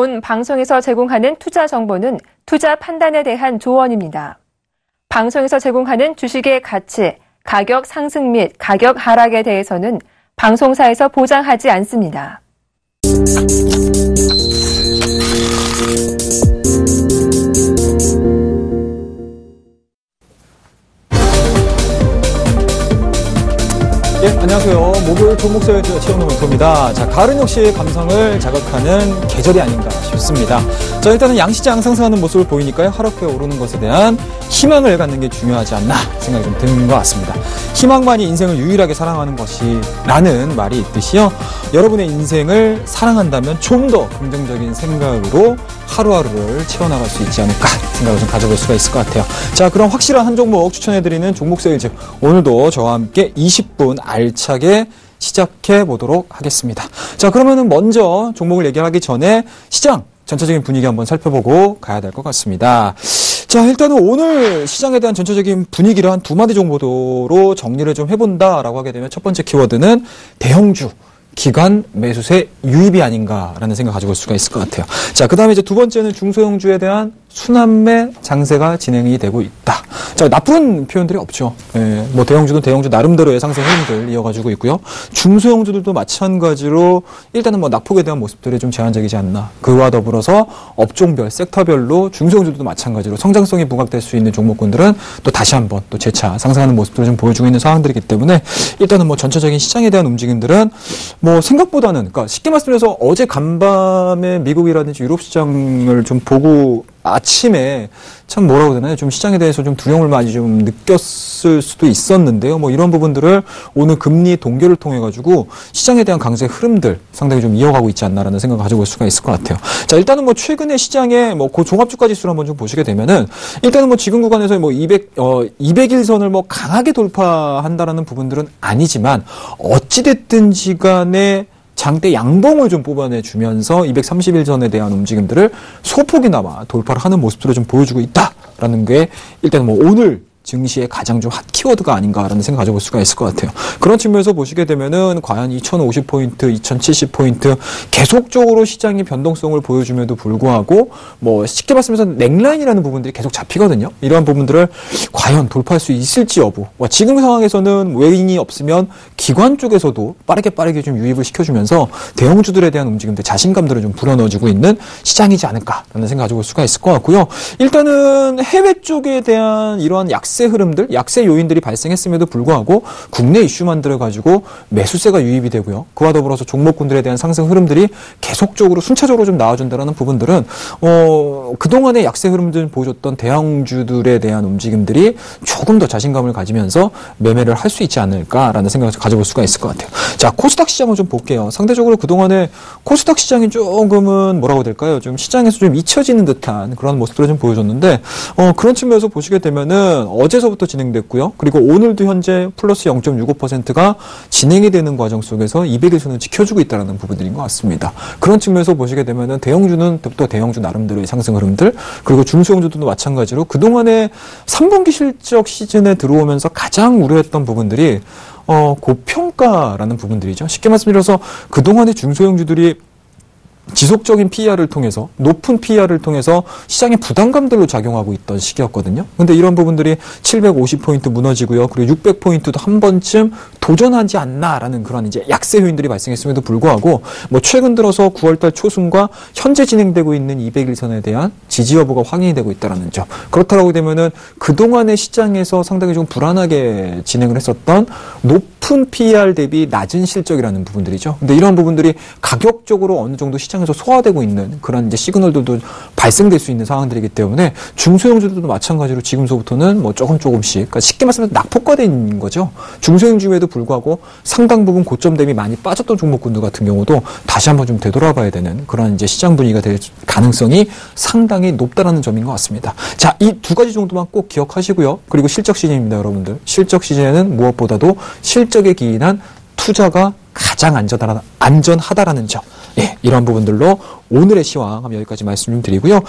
본 방송에서 제공하는 투자 정보는 투자 판단에 대한 조언입니다. 방송에서 제공하는 주식의 가치, 가격 상승 및 가격 하락에 대해서는 방송사에서 보장하지 않습니다. 예, 안녕하세요. 목요일 종목세일 최영로 멘토입니다. 자, 가을은 역시 감성을 자극하는 계절이 아닌가 싶습니다. 자, 일단은 양시장 상승하는 모습을 보이니까요. 하락해 오르는 것에 대한 희망을 갖는 게 중요하지 않나 생각이 좀 드는 것 같습니다. 희망만이 인생을 유일하게 사랑하는 것이라는 말이 있듯이요. 여러분의 인생을 사랑한다면 좀 더 긍정적인 생각으로 하루하루를 채워나갈 수 있지 않을까 생각을 좀 가져볼 수가 있을 것 같아요. 자, 그럼 확실한 한 종목 추천해드리는 종목 세일즈 오늘도 저와 함께 20분 알차게 시작해 보도록 하겠습니다. 자, 그러면은 먼저 종목을 얘기하기 전에 시장 전체적인 분위기 한번 살펴보고 가야 될 것 같습니다. 자, 일단은 오늘 시장에 대한 전체적인 분위기를 한 두 마디 정도로 정리를 좀 해본다라고 하게 되면 첫 번째 키워드는 대형주 기관 매수세 유입이 아닌가라는 생각 가지고 올 수가 있을 것 같아요. 자, 그 다음에 이제 두 번째는 중소형주에 대한 순환매 장세가 진행이 되고 있다. 자, 나쁜 표현들이 없죠. 예, 뭐 대형주도 대형주 나름대로의 상승 흐름들 이어가지고 있고요. 중소형주들도 마찬가지로 일단은 뭐 낙폭에 대한 모습들이 좀 제한적이지 않나. 그와 더불어서 업종별, 섹터별로 중소형주들도 마찬가지로 성장성이 부각될 수 있는 종목군들은 또 다시 한번 또 재차 상승하는 모습들을 좀 보여주고 있는 상황들이기 때문에 일단은 뭐 전체적인 시장에 대한 움직임들은 뭐 생각보다는, 그러니까 쉽게 말씀드려서 어제 간밤에 미국이라든지 유럽 시장을 좀 보고 아침에 참 뭐라고 해야 되나요? 좀 시장에 대해서 좀 두려움을 많이 좀 느꼈을 수도 있었는데요. 뭐 이런 부분들을 오늘 금리 동결을 통해 가지고 시장에 대한 강세 흐름들 상당히 좀 이어가고 있지 않나라는 생각을 가지고 올 수가 있을 것 같아요. 자, 일단은 뭐 최근에 시장에 뭐 그 종합주가 지수를 한번 좀 보시게 되면은 일단은 뭐 지금 구간에서 뭐 200일선을 뭐 강하게 돌파한다라는 부분들은 아니지만 어찌됐든지 간에 장대 양봉을 좀 뽑아내주면서 230일선에 대한 움직임들을 소폭이나마 돌파를 하는 모습들을 좀 보여주고 있다라는 게 일단 뭐 오늘 증시의 가장 좀 핫 키워드가 아닌가라는 생각 가져볼 수가 있을 것 같아요. 그런 측면에서 보시게 되면은 과연 2050포인트, 2070포인트 계속적으로 시장이 변동성을 보여줌에도 불구하고 뭐 쉽게 말씀해서 넥라인이라는 부분들이 계속 잡히거든요. 이러한 부분들을 과연 돌파할 수 있을지 여부. 지금 상황에서는 외인이 없으면 기관 쪽에서도 빠르게 좀 유입을 시켜주면서 대형주들에 대한 움직임들, 자신감들을 좀 불어넣어주고 있는 시장이지 않을까라는 생각 가져볼 수가 있을 것 같고요. 일단은 해외 쪽에 대한 이러한 약세 흐름들, 약세 요인들이 발생했음에도 불구하고 국내 이슈만 들어가지고 매수세가 유입이 되고요. 그와 더불어서 종목군들에 대한 상승 흐름들이 계속적으로 순차적으로 좀 나와준다는 부분들은 그동안의 약세 흐름들 보여줬던 대형주들에 대한 움직임들이 조금 더 자신감을 가지면서 매매를 할 수 있지 않을까라는 생각을 가져볼 수가 있을 것 같아요. 자, 코스닥 시장을 좀 볼게요. 상대적으로 그동안에 코스닥 시장이 조금은 뭐라고 해야 될까요? 좀 시장에서 좀 잊혀지는 듯한 그런 모습들을 좀 보여줬는데 그런 측면에서 보시게 되면은 어제서부터 진행됐고요. 그리고 오늘도 현재 플러스 0.65%가 진행이 되는 과정 속에서 200일선을 지켜주고 있다는 부분들인 것 같습니다. 그런 측면에서 보시게 되면은 대형주는 또 대형주 나름대로의 상승 흐름들, 그리고 중소형주도 마찬가지로 그동안에 3분기 실적 시즌에 들어오면서 가장 우려했던 부분들이 고평가라는 부분들이죠. 쉽게 말씀드려서 그동안의 중소형주들이 지속적인 PER을 통해서, 높은 PER을 통해서 시장의 부담감들로 작용하고 있던 시기였거든요. 근데 이런 부분들이 750포인트 무너지고요. 그리고 600포인트도 한 번쯤 도전하지 않나라는 그런 이제 약세 요인들이 발생했음에도 불구하고 뭐 최근 들어서 9월달 초순과 현재 진행되고 있는 200일선에 대한 지지 여부가 확인이 되고 있다는 점. 그렇다고 되면은 그동안의 시장에서 상당히 좀 불안하게 진행을 했었던 높은 PER 대비 낮은 실적이라는 부분들이죠. 근데 이런 부분들이 가격적으로 어느 정도 시장에서 소화되고 있는 그런 이제 시그널들도 발생될 수 있는 상황들이기 때문에 중소형주들도 마찬가지로 지금서부터는 뭐 조금씩, 그러니까 쉽게 말하면 낙폭과대인 거죠. 중소형주에도 불구하고 상당 부분 고점 대비 많이 빠졌던 종목군들 같은 경우도 다시 한번 좀 되돌아봐야 되는 그런 이제 시장 분위기가 될 가능성이 상당히 높다라는 점인 것 같습니다. 자, 이 두 가지 정도만 꼭 기억하시고요. 그리고 실적 시즌입니다, 여러분들. 실적 시즌에는 무엇보다도 실적에 기인한 투자가 가장 안전하다라는 점. 예, 이런 부분들로 오늘의 시황 여기까지 말씀 좀 드리고요.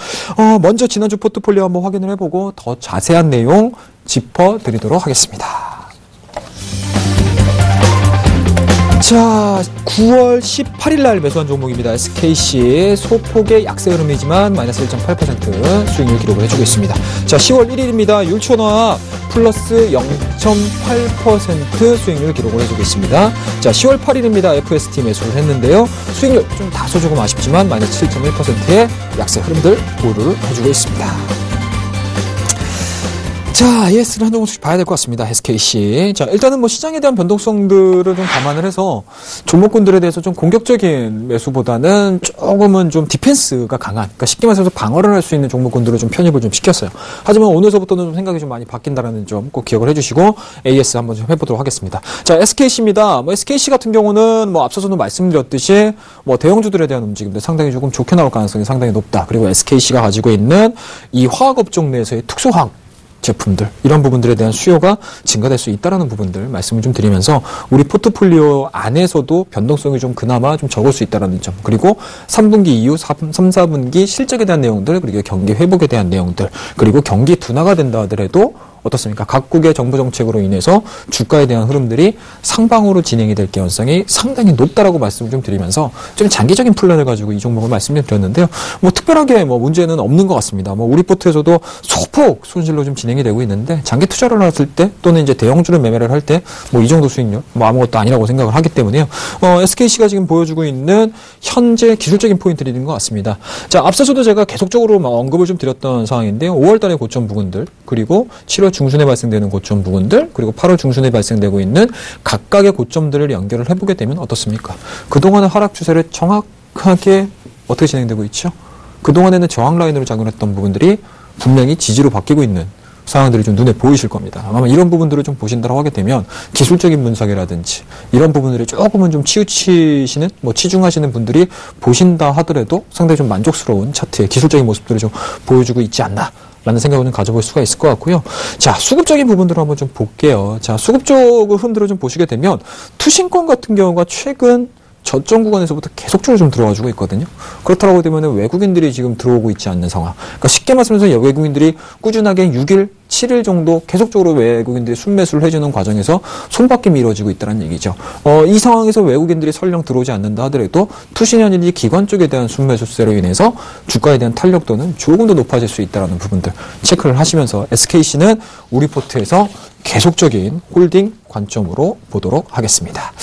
먼저 지난주 포트폴리오 한번 확인을 해보고 더 자세한 내용 짚어드리도록 하겠습니다. 자, 9월 18일 날 매수한 종목입니다. SKC 소폭의 약세 흐름이지만 마이너스 1.8% 수익률 기록을 해주고 있습니다. 자, 10월 1일입니다. 율촌화학 플러스 0.8% 수익률 기록을 해주고 있습니다. 자, 10월 8일입니다. FST 매수를 했는데요. 수익률 좀 다소 조금 아쉽지만 마이너스 7.1%의 약세 흐름들 보유를 해주고 있습니다. 자, ES를 한 종목씩 봐야 될 것 같습니다. SKC. 자, 일단은 뭐 시장에 대한 변동성들을 좀 감안을 해서 종목군들에 대해서 좀 공격적인 매수보다는 조금은 좀 디펜스가 강한, 그러니까 쉽게 말해서 방어를 할 수 있는 종목군들을 좀 편입을 좀 시켰어요. 하지만 오늘서부터는 좀 생각이 좀 많이 바뀐다라는 점 꼭 기억을 해주시고 AS 한번 좀 해보도록 하겠습니다. 자, SKC입니다. 뭐 SKC 같은 경우는 뭐 앞서서도 말씀드렸듯이 뭐 대형주들에 대한 움직임도 상당히 조금 좋게 나올 가능성이 상당히 높다. 그리고 SKC가 가지고 있는 이 화학업종 내에서의 특수화학 제품들, 이런 부분들에 대한 수요가 증가될 수 있다는 부분들 말씀을 좀 드리면서 우리 포트폴리오 안에서도 변동성이 좀 그나마 좀 적을 수 있다는 점, 그리고 3분기 이후 3, 4분기 실적에 대한 내용들, 그리고 경기 회복에 대한 내용들, 그리고 경기 둔화가 된다 하더라도 어떻습니까? 각국의 정부 정책으로 인해서 주가에 대한 흐름들이 상방으로 진행이 될 가능성이 상당히 높다라고 말씀을 좀 드리면서 좀 장기적인 플랜을 가지고 이 종목을 말씀을 드렸는데요. 뭐 특별하게 뭐 문제는 없는 것 같습니다. 뭐 우리 포트에서도 소폭 손실로 좀 진행이 되고 있는데 장기 투자를 했을 때 또는 이제 대형주를 매매를 할 때 뭐 이 정도 수익률 뭐 아무것도 아니라고 생각을 하기 때문에요. SKC가 지금 보여주고 있는 현재 기술적인 포인트들인 것 같습니다. 자, 앞서서도 제가 계속적으로 막 언급을 좀 드렸던 상황인데요. 5월달에 고점 부근들, 그리고 7월 중순에 발생되는 고점 부분들, 그리고 8월 중순에 발생되고 있는 각각의 고점들을 연결을 해보게 되면 어떻습니까? 그동안의 하락 추세를 정확하게 어떻게 진행되고 있죠? 그동안에는 저항 라인으로 작용했던 부분들이 분명히 지지로 바뀌고 있는 상황들이 좀 눈에 보이실 겁니다. 아마 이런 부분들을 좀 보신다고 하게 되면 기술적인 분석이라든지 이런 부분들이 조금은 좀 치우치시는, 뭐 치중하시는 분들이 보신다 하더라도 상당히 좀 만족스러운 차트의 기술적인 모습들을 좀 보여주고 있지 않나 라는 생각을 좀 가져볼 수가 있을 것 같고요. 자, 수급적인 부분들을 한번 좀 볼게요. 자, 수급 쪽 흐름들을 좀 보시게 되면 투신권 같은 경우가 최근 저점 구간에서부터 계속적으로 좀 들어와주고 있거든요. 그렇다고 되면 외국인들이 지금 들어오고 있지 않는 상황. 그러니까 쉽게 말씀해서 외국인들이 꾸준하게 6일, 7일 정도 계속적으로 외국인들이 순매수를 해주는 과정에서 손바뀜이 이루어지고 있다는 얘기죠. 이 상황에서 외국인들이 설령 들어오지 않는다 하더라도 투신현인지 기관 쪽에 대한 순매수세로 인해서 주가에 대한 탄력도는 조금 더 높아질 수 있다는 부분들 체크를 하시면서 SKC는 우리 포트에서 계속적인 홀딩 관점으로 보도록 하겠습니다.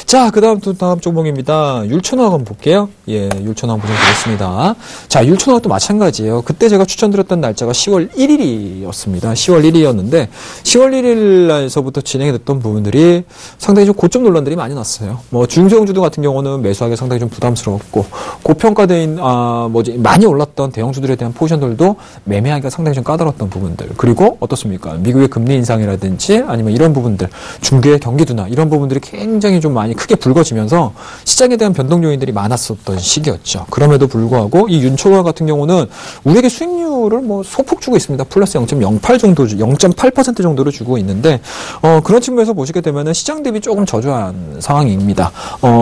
자, 다음 종목입니다. 율촌화학 한번 볼게요. 예, 율촌화학 보도록 하겠습니다. 자, 율촌화학도 마찬가지예요. 그때 제가 추천드렸던 날짜가 10월 1일이었습니다. 10월 1일이었는데 10월 1일 날서부터 진행이 됐던 부분들이 상당히 좀 고점 논란들이 많이 났어요. 뭐 중소형주들 같은 경우는 매수하기 상당히 좀 부담스러웠고, 고평가된 많이 올랐던 대형주들에 대한 포지션들도 매매하기가 상당히 좀 까다로웠던 부분들, 그리고 어떻습니까? 미국의 금리 인상이라든지 아니면 이런 부분들, 중개의 경기 둔화, 이런 부분들이 굉장히 좀 많이 크게 불거지면서 시장에 대한 변동 요인들이 많았었던 시기였죠. 그럼에도 불구하고 이 율촌화학 같은 경우는 우리에게 수익률을 뭐 소폭 주고 있습니다. 플러스 0.08 정도, 0.8% 정도로 주고 있는데, 그런 측면에서 보시게 되면은 시장 대비 조금 저조한 상황입니다.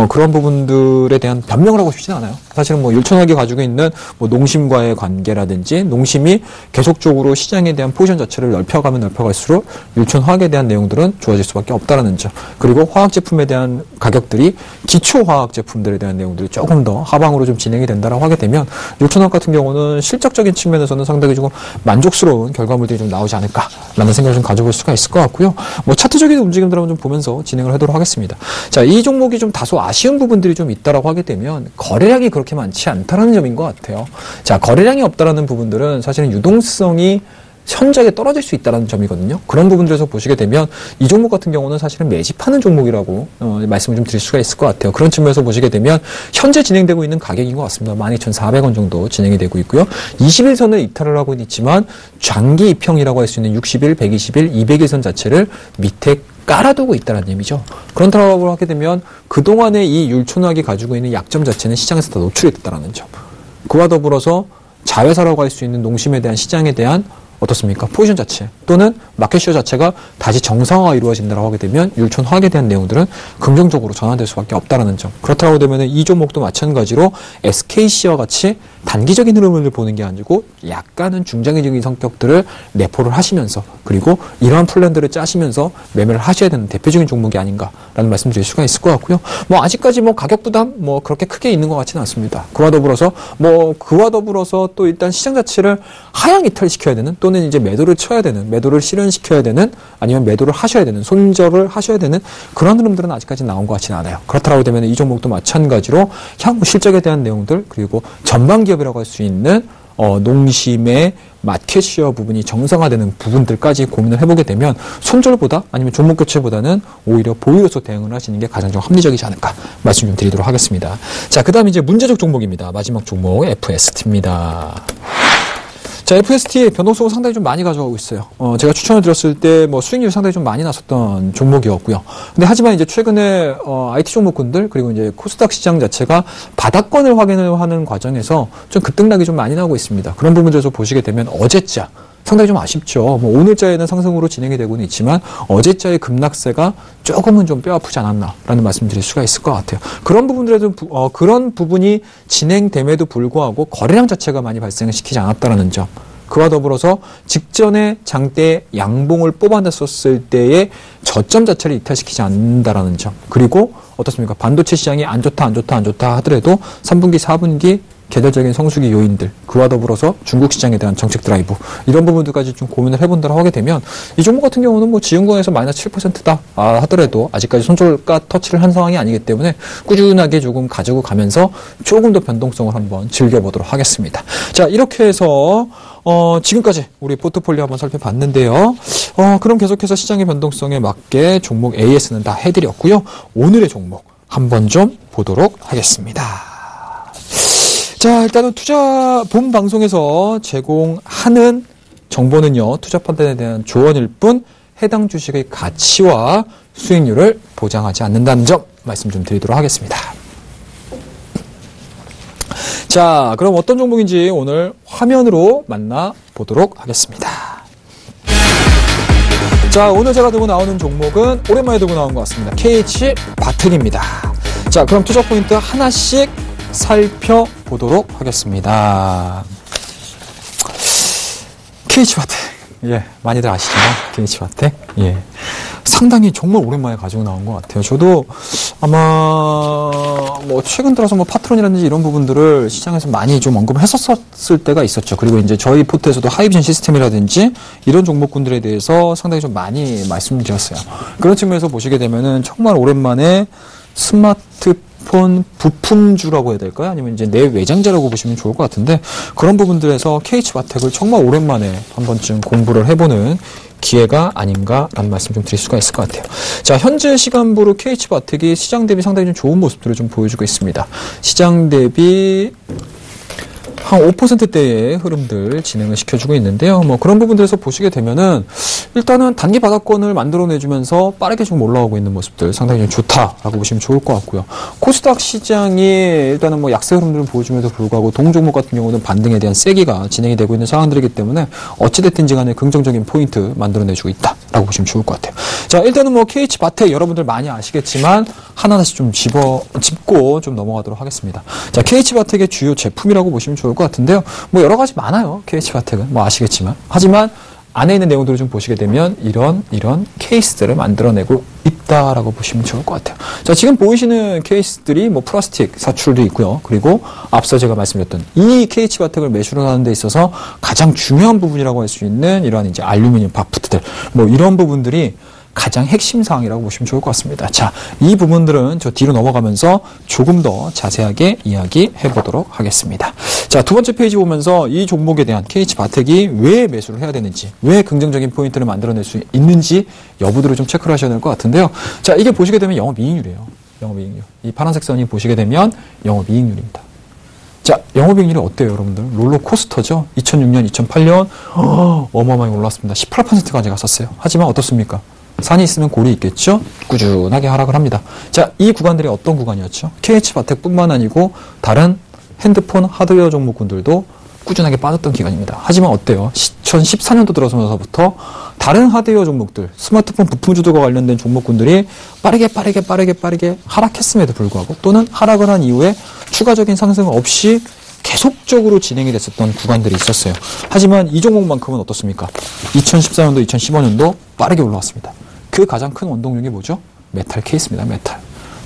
그런 부분들에 대한 변명을 하고 싶지는 않아요. 사실은 뭐 율촌화학이 가지고 있는 뭐 농심과의 관계라든지, 농심이 계속적으로 시장에 대한 포지션 자체를 넓혀가면 넓혀갈수록 율촌화학에 대한 내용들은 좋아질 수밖에 없다라는 점. 그리고 화학 제품에 대한 가격들이 기초화학 제품들에 대한 내용들이 조금 더 하방으로 좀 진행이 된다라고 하게 되면 율촌화학 같은 경우는 실적적인 측면에서는 상당히 조금 만족스러운 결과물들이 좀 나오지 않을까라는 생각을 좀 가져볼 수가 있을 것 같고요. 뭐 차트적인 움직임들 한번 좀 보면서 진행을 하도록 하겠습니다. 자, 이 종목이 좀 다소 아쉬운 부분들이 좀 있다라고 하게 되면 거래량이 그렇게 많지 않다라는 점인 것 같아요. 자, 거래량이 없다라는 부분들은 사실은 유동성이 현저하게 떨어질 수 있다는 점이거든요. 그런 부분들에서 보시게 되면 이 종목 같은 경우는 사실은 매집하는 종목이라고 말씀을 좀 드릴 수가 있을 것 같아요. 그런 측면에서 보시게 되면 현재 진행되고 있는 가격인 것 같습니다. 12,400원 정도 진행이 되고 있고요. 20일선을 이탈을 하고 있지만 장기 입형이라고 할 수 있는 60일, 120일, 200일선 자체를 밑에 깔아두고 있다는 의미죠. 그렇다고 하게 되면 그동안에 이 율촌화학이 가지고 있는 약점 자체는 시장에서 다 노출이 됐다는 점. 그와 더불어서 자회사라고 할 수 있는 농심에 대한 시장에 대한 어떻습니까? 포지션 자체 또는 마켓시어 자체가 다시 정상화가 이루어진다고 하게 되면 율촌화학에 대한 내용들은 긍정적으로 전환될 수밖에 없다는 점. 그렇다고 되면 이 종목도 마찬가지로 SKC와 같이 단기적인 흐름을 보는 게 아니고 약간은 중장기적인 성격들을 내포를 하시면서 그리고 이러한 플랜들을 짜시면서 매매를 하셔야 되는 대표적인 종목이 아닌가라는 말씀드릴 수가 있을 것 같고요. 뭐 아직까지 뭐 가격 부담 뭐 그렇게 크게 있는 것 같지는 않습니다. 그와 더불어서 또 일단 시장 자체를 하향 이탈시켜야 되는 또는 이제 매도를 쳐야 되는 매도를 실현시켜야 되는 아니면 매도를 하셔야 되는 손절을 하셔야 되는 그런 흐름들은 아직까지 나온 것 같지는 않아요. 그렇다고 되면 이 종목도 마찬가지로 향후 실적에 대한 내용들 그리고 전망 기업이라고 할 수 있는 농심의 마켓시어 부분이 정상화되는 부분들까지 고민을 해보게 되면 손절보다 아니면 종목 교체보다는 오히려 보유로서 대응을 하시는 게 가장 좀 합리적이지 않을까 말씀 좀 드리도록 하겠습니다. 자, 그 다음 이제 문제적 종목입니다. 마지막 종목 FST입니다. 자, FST 변동성을 상당히 좀 많이 가져가고 있어요. 제가 추천을 드렸을 때 뭐 수익률이 상당히 좀 많이 났었던 종목이었고요. 근데 하지만 이제 최근에 IT 종목군들 그리고 이제 코스닥 시장 자체가 바닥권을 확인을 하는 과정에서 좀 급등락이 좀 많이 나오고 있습니다. 그런 부분들에서 보시게 되면 어제자 상당히 좀 아쉽죠. 뭐 오늘자에는 상승으로 진행이 되고는 있지만 어제자의 급락세가 조금은 좀 뼈아프지 않았나라는 말씀드릴 수가 있을 것 같아요. 그런 부분들에도 그런 부분이 진행됨에도 불구하고 거래량 자체가 많이 발생을 시키지 않았다라는 점. 그와 더불어서 직전에 장대 양봉을 뽑아냈었을 때의 저점 자체를 이탈시키지 않는다라는 점. 그리고 어떻습니까? 반도체 시장이 안 좋다 하더라도 3분기, 4분기 계절적인 성수기 요인들, 그와 더불어서 중국 시장에 대한 정책 드라이브, 이런 부분들까지 좀 고민을 해본다고 하게 되면, 이 종목 같은 경우는 뭐 지은권에서 마이너스 7%다 하더라도 아직까지 손절가 터치를 한 상황이 아니기 때문에 꾸준하게 조금 가지고 가면서 조금 더 변동성을 한번 즐겨보도록 하겠습니다. 자, 이렇게 해서, 지금까지 우리 포트폴리오 한번 살펴봤는데요. 그럼 계속해서 시장의 변동성에 맞게 종목 AS는 다 해드렸고요. 오늘의 종목 한번 좀 보도록 하겠습니다. 자, 일단은 본 방송에서 제공하는 정보는요, 투자 판단에 대한 조언일 뿐 해당 주식의 가치와 수익률을 보장하지 않는다는 점 말씀 좀 드리도록 하겠습니다. 자, 그럼 어떤 종목인지 오늘 화면으로 만나보도록 하겠습니다. 자, 오늘 제가 들고 나오는 종목은 오랜만에 들고 나온 것 같습니다. KH 바텍입니다. 자, 그럼 투자 포인트 하나씩 살펴보도록 하겠습니다. KH바텍. 예, 많이들 아시죠? KH바텍. 예. 상당히 정말 오랜만에 가지고 나온 것 같아요. 저도 아마 뭐 최근 들어서 뭐 파트론이라든지 이런 부분들을 시장에서 많이 좀 언급을 했었을 때가 있었죠. 그리고 이제 저희 포트에서도 하이비전 시스템이라든지 이런 종목군들에 대해서 상당히 좀 많이 말씀드렸어요. 그런 측면에서 보시게 되면은 정말 오랜만에 스마트폰 부품주라고 해야 될까요? 아니면 이제 내외장재라고 보시면 좋을 것 같은데 그런 부분들에서 KH바텍을 정말 오랜만에 한 번쯤 공부를 해보는 기회가 아닌가라는 말씀 좀 드릴 수가 있을 것 같아요. 자, 현재 시간부로 KH바텍이 시장 대비 상당히 좀 좋은 모습들을 좀 보여주고 있습니다. 시장 대비 한 5%대의 흐름들 진행을 시켜주고 있는데요. 뭐 그런 부분들에서 보시게 되면은 일단은 단기 바닥권을 만들어내주면서 빠르게 좀 올라오고 있는 모습들 상당히 좀 좋다라고 보시면 좋을 것 같고요. 코스닥 시장이 일단은 뭐 약세 흐름들을 보여주면서 불구하고 동종목 같은 경우는 반등에 대한 세기가 진행이 되고 있는 상황들이기 때문에 어찌됐든지 간에 긍정적인 포인트 만들어내주고 있다라고 보시면 좋을 것 같아요. 자, 일단은 뭐 KH바텍 여러분들 많이 아시겠지만 하나하나씩 좀 짚고 좀 넘어가도록 하겠습니다. 자, KH바텍의 주요 제품이라고 보시면 좋을 것 같은데요. 뭐 여러 가지 많아요. KH바텍은 뭐 아시겠지만. 하지만 안에 있는 내용들을 좀 보시게 되면 이런 케이스들을 만들어내고 있다라고 보시면 좋을 것 같아요. 자, 지금 보이시는 케이스들이 뭐 플라스틱 사출도 있고요. 그리고 앞서 제가 말씀드렸던 이 KH바텍을 매수를 하는 데 있어서 가장 중요한 부분이라고 할 수 있는 이러한 이제 알루미늄 바프트들 뭐 이런 부분들이 가장 핵심 사항이라고 보시면 좋을 것 같습니다. 자, 이 부분들은 저 뒤로 넘어가면서 조금 더 자세하게 이야기해 보도록 하겠습니다. 자, 두 번째 페이지 보면서 이 종목에 대한 KH바텍이 왜 매수를 해야 되는지, 왜 긍정적인 포인트를 만들어낼 수 있는지 여부들을 좀 체크를 하셔야 될 것 같은데요. 자, 이게 보시게 되면 영업이익률이에요. 영업이익률. 이 파란색 선이 보시게 되면 영업이익률입니다. 자, 영업이익률이 어때요, 여러분들? 롤러코스터죠? 2006년, 2008년 어마어마하게 올랐습니다. 18%까지 갔었어요. 하지만 어떻습니까? 산이 있으면 골이 있겠죠? 꾸준하게 하락을 합니다. 자, 이 구간들이 어떤 구간이었죠? KH바텍뿐만 아니고 다른 핸드폰 하드웨어 종목군들도 꾸준하게 빠졌던 기간입니다. 하지만 어때요? 2014년도 들어서부터 다른 하드웨어 종목들, 스마트폰 부품 주도가 관련된 종목군들이 빠르게 하락했음에도 불구하고 또는 하락을 한 이후에 추가적인 상승 없이 계속적으로 진행이 됐었던 구간들이 있었어요. 하지만 이 종목만큼은 어떻습니까? 2014년도, 2015년도 빠르게 올라왔습니다. 그 가장 큰 원동력이 뭐죠? 메탈 케이스입니다.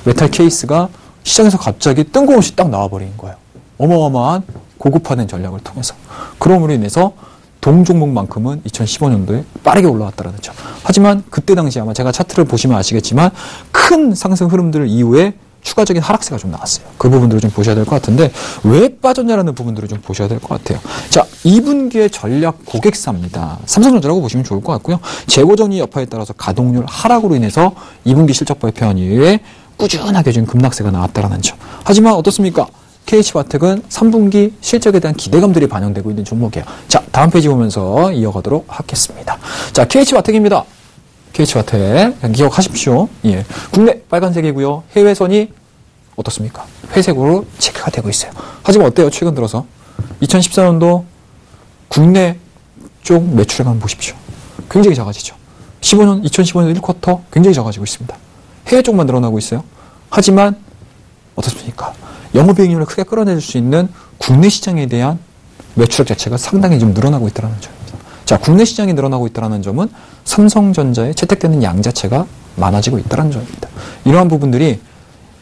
메탈 케이스가 시장에서 갑자기 뜬금없이 딱 나와버린 거예요. 어마어마한 고급화된 전략을 통해서. 그럼으로 인해서 동 종목만큼은 2015년도에 빠르게 올라왔다는 점. 하지만 그때 당시 아마 제가 차트를 보시면 아시겠지만 큰 상승 흐름들 이후에 추가적인 하락세가 좀 나왔어요. 그 부분들을 좀 보셔야 될 것 같은데 왜 빠졌냐라는 부분들을 좀 보셔야 될 것 같아요. 자, 2분기의 전략 고객사입니다. 삼성전자라고 보시면 좋을 것 같고요. 재고정리 여파에 따라서 가동률 하락으로 인해서 2분기 실적 발표한 이후에 꾸준하게 좀 급락세가 나왔다는 점. 하지만 어떻습니까? KH바텍은 3분기 실적에 대한 기대감들이 반영되고 있는 종목이에요. 자, 다음 페이지 보면서 이어가도록 하겠습니다. 자, KH바텍입니다. KH바텍 기억하십시오. 예, 국내 빨간색이고요. 해외선이 어떻습니까? 회색으로 체크가 되고 있어요. 하지만 어때요? 최근 들어서 2014년도 국내 쪽 매출액 한번 보십시오. 굉장히 작아지죠. 2015년 1쿼터 굉장히 작아지고 있습니다. 해외 쪽만 늘어나고 있어요. 하지만 어떻습니까? 영업이익률을 크게 끌어내줄 수 있는 국내 시장에 대한 매출액 자체가 상당히 좀 늘어나고 있다는 점입니다. 자, 국내 시장이 늘어나고 있다는 점은 삼성전자에 채택되는 양 자체가 많아지고 있다는 점입니다. 이러한 부분들이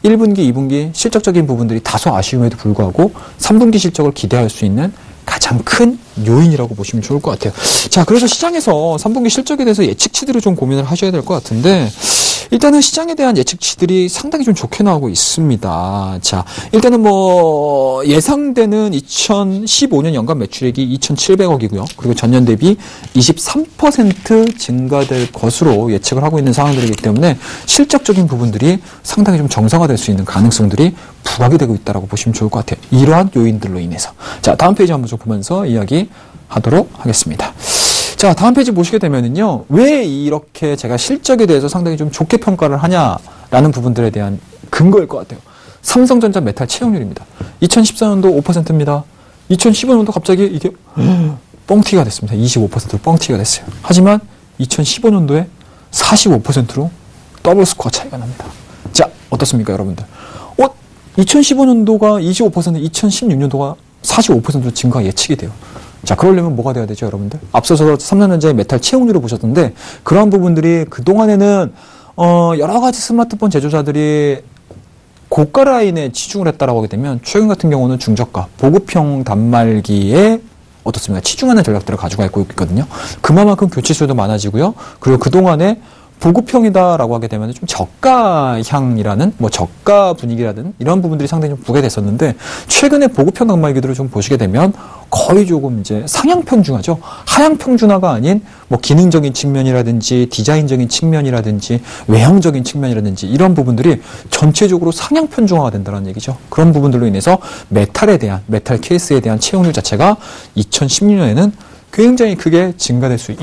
1분기, 2분기 실적적인 부분들이 다소 아쉬움에도 불구하고 3분기 실적을 기대할 수 있는 가장 큰 요인이라고 보시면 좋을 것 같아요. 자, 그래서 시장에서 3분기 실적에 대해서 예측치들을 좀 고민을 하셔야 될 것 같은데 일단은 시장에 대한 예측치들이 상당히 좀 좋게 나오고 있습니다. 자, 일단은 뭐 예상되는 2015년 연간 매출액이 2,700억이고요. 그리고 전년 대비 23% 증가될 것으로 예측을 하고 있는 상황들이기 때문에 실적적인 부분들이 상당히 좀 정상화될 수 있는 가능성들이 부각이 되고 있다고 보시면 좋을 것 같아요. 이러한 요인들로 인해서. 자, 다음 페이지 한번 좀 보면서 이야기하도록 하겠습니다. 자, 다음 페이지 보시게 되면은요, 왜 이렇게 제가 실적에 대해서 상당히 좀 좋게 평가를 하냐라는 부분들에 대한 근거일 것 같아요. 삼성전자 메탈 채용률입니다. 2014년도 5%입니다. 2015년도 갑자기 이게 뻥튀기가 됐습니다. 25%로 뻥튀기가 됐어요. 하지만 2015년도에 45%로 더블 스코어 차이가 납니다. 자, 어떻습니까, 여러분들? 2015년도가 25%, 2016년도가 45% 증가 예측이 돼요. 자, 그러려면 뭐가 돼야 되죠, 여러분들? 앞서서 삼성전자의 메탈 채용률을 보셨던데 그러한 부분들이 그동안에는 여러 가지 스마트폰 제조사들이 고가 라인에 치중을 했다라고 하게 되면 최근 같은 경우는 중저가, 보급형 단말기에 어떻습니까? 치중하는 전략들을 가지고 있거든요. 그만큼 교체 수요도 많아지고요. 그리고 그동안에 보급형이다라고 하게 되면 좀 저가향이라는 저가 분위기라든 이런 부분들이 상당히 좀 보게 됐었는데 최근에 보급형 단말기들을 좀 보시게 되면 거의 조금 이제 상향 평준화죠. 하향 평준화가 아닌 기능적인 측면이라든지 디자인적인 측면이라든지 외형적인 측면이라든지 이런 부분들이 전체적으로 상향 평준화가 된다는 얘기죠. 그런 부분들로 인해서 메탈 케이스에 대한 채용률 자체가 2016년에는 굉장히 크게 증가될 수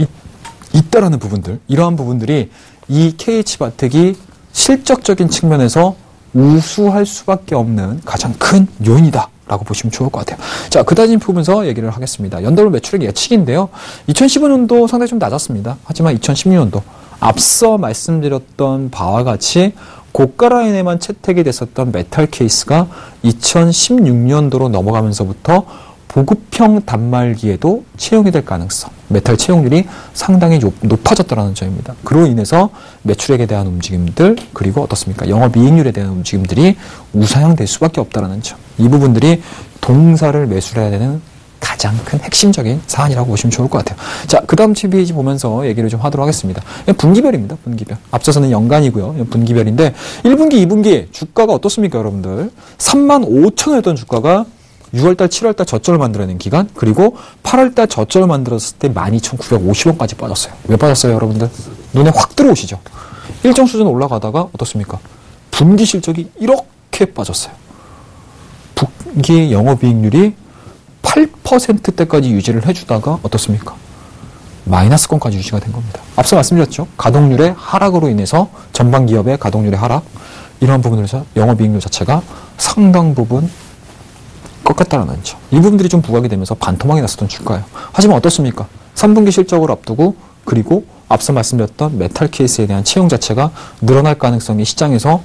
있다라는 부분들, 이러한 부분들이 이 KH바텍이 실적적인 측면에서 우수할 수밖에 없는 가장 큰 요인이다라고 보시면 좋을 것 같아요. 자, 그다지 보면서 얘기를 하겠습니다. 연도별 매출액 예측인데요. 2015년도 상당히 좀 낮았습니다. 하지만 2016년도 앞서 말씀드렸던 바와 같이 고가 라인에만 채택이 됐었던 메탈 케이스가 2016년도로 넘어가면서부터 보급형 단말기에도 채용이 될 가능성, 메탈 채용률이 상당히 높아졌다는 점입니다. 그로 인해서 매출액에 대한 움직임들, 그리고 어떻습니까? 영업이익률에 대한 움직임들이 우상향될 수밖에 없다는 점. 이 부분들이 동사를 매수해야 되는 가장 큰 핵심적인 사안이라고 보시면 좋을 것 같아요. 자, 그 다음 페이지 보면서 얘기를 좀 하도록 하겠습니다. 분기별입니다. 분기별. 앞서서는 연간이고요. 분기별인데 1분기, 2분기 주가가 어떻습니까, 여러분들? 35,000원이었던 주가가 6월달, 7월달 저점을 만들어낸 기간, 그리고 8월달 저점을 만들었을 때 12,950원까지 빠졌어요. 왜 빠졌어요, 여러분들? 눈에 확 들어오시죠? 일정 수준 올라가다가 어떻습니까? 분기 실적이 이렇게 빠졌어요. 분기 영업이익률이 8%대까지 유지를 해주다가 어떻습니까? 마이너스권까지 유지가 된 겁니다. 앞서 말씀드렸죠? 가동률의 하락으로 인해서 전반 기업의 가동률의 하락, 이러한 부분에서 영업이익률 자체가 상당 부분 꺾었다라는 점. 이 부분들이 좀 부각이 되면서 반토막이 났었던 주가예요. 하지만 어떻습니까? 3분기 실적을 앞두고 그리고 앞서 말씀드렸던 메탈 케이스에 대한 채용 자체가 늘어날 가능성이 시장에서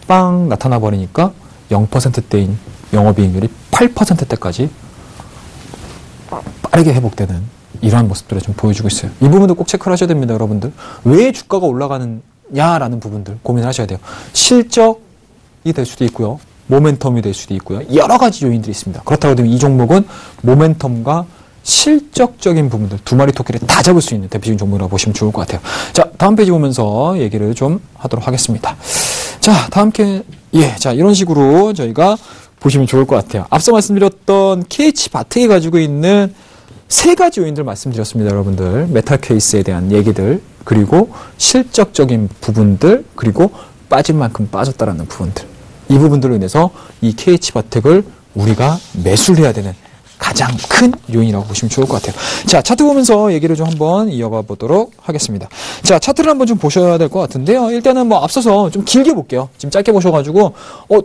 빵 나타나 버리니까 0%대인 영업이익률이 8%대까지 빠르게 회복되는 이러한 모습들을 좀 보여주고 있어요. 이 부분도 꼭 체크를 하셔야 됩니다, 여러분들. 왜 주가가 올라가느냐라는 부분들 고민을 하셔야 돼요. 실적이 될 수도 있고요. 모멘텀이 될 수도 있고요. 여러 가지 요인들이 있습니다. 그렇다고 하면 이 종목은 모멘텀과 실적적인 부분들 두 마리 토끼를 다 잡을 수 있는 대표적인 종목이라고 보시면 좋을 것 같아요. 자, 다음 페이지 보면서 얘기를 좀 하도록 하겠습니다. 자, 자, 이런 식으로 저희가 보시면 좋을 것 같아요. 앞서 말씀드렸던 KH바텍이 가지고 있는 세 가지 요인들 말씀드렸습니다, 여러분들. 메탈 케이스에 대한 얘기들, 그리고 실적적인 부분들, 그리고 빠진 만큼 빠졌다라는 부분들. 이 부분들로 인해서 이 KH바텍을 우리가 매수를 해야 되는 가장 큰 요인이라고 보시면 좋을 것 같아요. 자, 차트 보면서 얘기를 좀 한번 이어가 보도록 하겠습니다. 자, 차트를 한번 좀 보셔야 될 것 같은데요. 일단은 앞서서 좀 길게 볼게요. 지금 짧게 보셔가지고,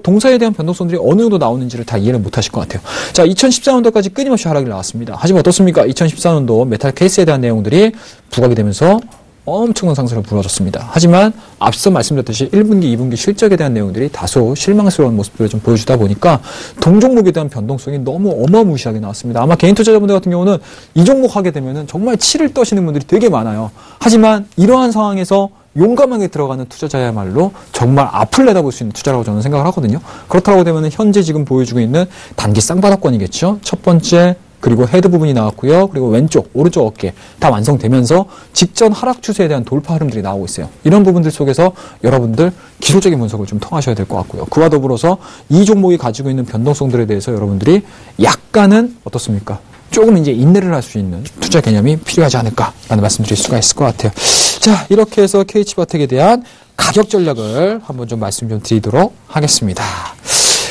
동사에 대한 변동성들이 어느 정도 나오는지를 다 이해를 못 하실 것 같아요. 자, 2014년도까지 끊임없이 하락이 나왔습니다. 하지만 어떻습니까? 2014년도 메탈 케이스에 대한 내용들이 부각이 되면서 엄청난 상승을 불어줬습니다. 하지만 앞서 말씀드렸듯이 1분기, 2분기 실적에 대한 내용들이 다소 실망스러운 모습들을 좀 보여주다 보니까 동종목에 대한 변동성이 너무 어마무시하게 나왔습니다. 아마 개인 투자자분들 같은 경우는 이 종목 하게 되면은 정말 치를 떠시는 분들이 되게 많아요. 하지만 이러한 상황에서 용감하게 들어가는 투자자야말로 정말 앞을 내다볼 수 있는 투자라고 저는 생각을 하거든요. 그렇다고 되면 현재 지금 보여주고 있는 단기 쌍바닥권이겠죠. 첫 번째, 그리고 헤드 부분이 나왔고요. 그리고 왼쪽, 오른쪽 어깨 다 완성되면서 직전 하락 추세에 대한 돌파 흐름들이 나오고 있어요. 이런 부분들 속에서 여러분들 기술적인 분석을 좀 통하셔야 될 것 같고요. 그와 더불어서 이 종목이 가지고 있는 변동성들에 대해서 여러분들이 약간은 어떻습니까? 조금 이제 인내를 할 수 있는 투자 개념이 필요하지 않을까라는 말씀드릴 수가 있을 것 같아요. 자, 이렇게 해서 KH바텍에 대한 가격 전략을 한번 좀 말씀 좀 드리도록 하겠습니다.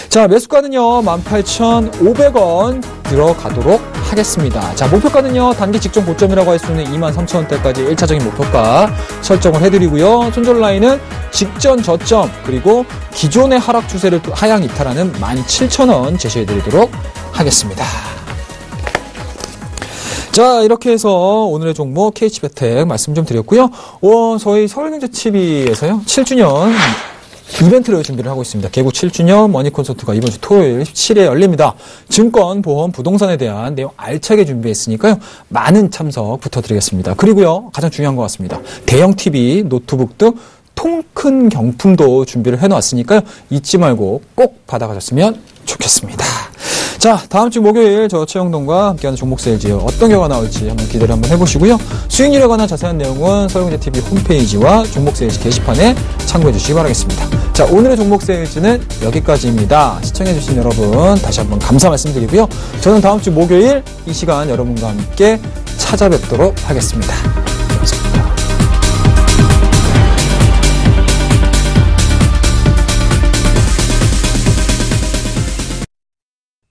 자, 매수가는요, 18,500원 들어가도록 하겠습니다. 자, 목표가는요, 단기 직전 고점이라고 할 수 있는 23,000원대까지 1차적인 목표가 설정을 해드리고요. 손절 라인은 직전 저점, 그리고 기존의 하락 추세를 하향 이탈하는 17,000원 제시해드리도록 하겠습니다. 자, 이렇게 해서 오늘의 종목 KH바텍 말씀 좀 드렸고요. 저희 서울경제TV에서요, 7주년 이벤트를 준비를 하고 있습니다. 개국 7주년 머니콘서트가 이번 주 토요일 17일에 열립니다. 증권, 보험, 부동산에 대한 내용 알차게 준비했으니까요. 많은 참석 부탁드리겠습니다. 그리고요, 가장 중요한 것 같습니다. 대형 TV, 노트북 등 통 큰 경품도 준비를 해놓았으니까요. 잊지 말고 꼭 받아가셨으면 좋겠습니다. 자, 다음 주 목요일 저 최영동과 함께하는 종목 세일즈 어떤 결과가 나올지 한번 기대를 한번 해보시고요. 수익률에 관한 자세한 내용은 서울경제TV 홈페이지와 종목 세일즈 게시판에 참고해 주시기 바라겠습니다. 자, 오늘의 종목 세일즈는 여기까지입니다. 시청해주신 여러분 다시 한번 감사 말씀드리고요. 저는 다음 주 목요일 이 시간 여러분과 함께 찾아뵙도록 하겠습니다. 감사합니다.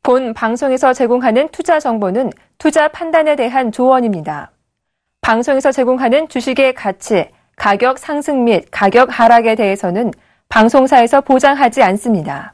본 방송에서 제공하는 투자 정보는 투자 판단에 대한 조언입니다. 방송에서 제공하는 주식의 가치, 가격 상승 및 가격 하락에 대해서는 방송사에서 보장하지 않습니다.